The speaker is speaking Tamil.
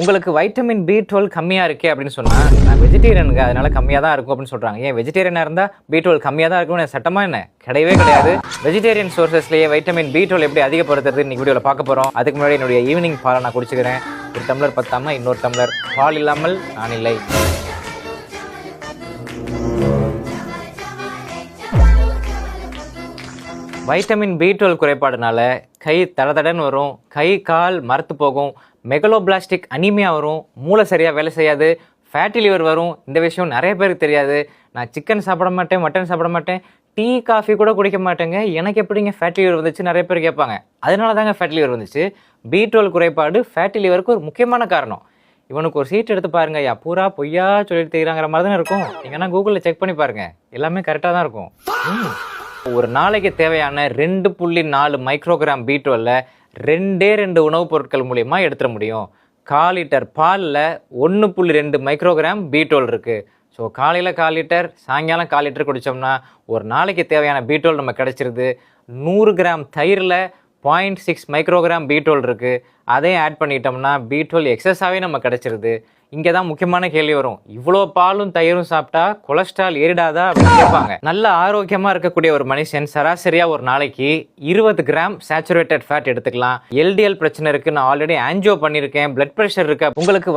உங்களுக்கு வைட்டமின் B12 கம்மியாக இருக்கே அப்படின்னு சொன்னால் நான் வெஜிடேரியனுங்க அதனால கம்மியாக தான் இருக்கும் அப்படின்னு சொல்கிறாங்க. ஏன் வெஜிடேரியனாக இருந்தால் B12 கம்மியாக தான் இருக்கும்னு சட்டமாக என்ன கிடையவே கிடையாது. வெஜிடேரியன் சோர்சஸ்லேயே வைட்டமின் B12 எப்படி அதிகப்படுத்துறது இன்னைக்கு வீடியோவில் பார்க்க போகிறோம். அதுக்கு முன்னாடி என்னுடைய ஈவினிங் பாலை நான் குடிச்சுக்கிறேன். ஒரு டம்ளர் பத்தாமல் இன்னொரு டம்ளர் பால் இல்லாமல் நான் இல்லை. வைட்டமின் B12 குறைபாடுனால கை தடதடன்னு வரும், கை கால் மரத்து போகும், மெகலோபிளாஸ்டிக் அனீமியா வரும், மூளை சரியாக வேலை செய்யாது, ஃபேட்டி லிவர் வரும். இந்த விஷயம் நிறைய பேருக்கு தெரியாது. நான் சிக்கன் சாப்பிட மாட்டேன், மட்டன் சாப்பிட மாட்டேன், டீ காஃபி கூட குடிக்க மாட்டேங்க, எனக்கு எப்படிங்க ஃபேட்டி லிவர் வந்துச்சு நிறைய பேர் கேட்பாங்க. அதனால தாங்க ஃபேட்டி லிவர் வந்துச்சு. B12 குறைபாடு ஃபேட்டி லிவருக்கு ஒரு முக்கியமான காரணம். இவனுக்கு ஒரு சீட் எடுத்து பாருங்க, யா பூரா பொய்யா சொல்லிட்டு தெரியுறாங்கிற மாதிரி தானே இருக்கும். நீங்கன்னா கூகுளில் செக் பண்ணி பாருங்க, எல்லாமே கரெக்டாக தான் இருக்கும். ஒரு நாளைக்கு தேவையான 2.4 மைக்ரோகிராம் B12 2 உணவுப் பொருட்கள் மூலியமாக எடுத்துட முடியும். 1/4 லிட்டர் பாலில் 1.2 மைக்ரோகிராம் B12 இருக்குது. ஸோ காலையில் 1/4 லிட்டர், சாயங்காலம் 1/4 லிட்டர் குடித்தோம்னா ஒரு நாளைக்கு தேவையான B12 நம்ம கிடச்சிருது. 100 கிராம் தயிரில் 0.6 மைக்ரோகிராம் B12 இருக்குது. அதையும் ஆட் பண்ணிட்டோம்னா B12 எக்ஸஸாகவே நம்ம கிடச்சிருது. இங்கே தான் முக்கியமான கேள்வி வரும், இவ்வளோ பாலும் தயிரும் சாப்பிட்டா கொலஸ்ட்ரால் ஏறிடாதா அப்படின்னு கேட்பாங்க. நல்ல ஆரோக்கியமாக இருக்கக்கூடிய ஒரு மனுஷன் சராசரியாக ஒரு நாளைக்கு 20 கிராம் சேச்சுரேட்டட் ஃபேட் எடுத்துக்கலாம். LDL பிரச்சனை இருக்குது, நான் ஆல்ரெடி ஆன்ஜியோ பண்ணியிருக்கேன், பிளட் ப்ரெஷர் இருக்குது, உங்களுக்கு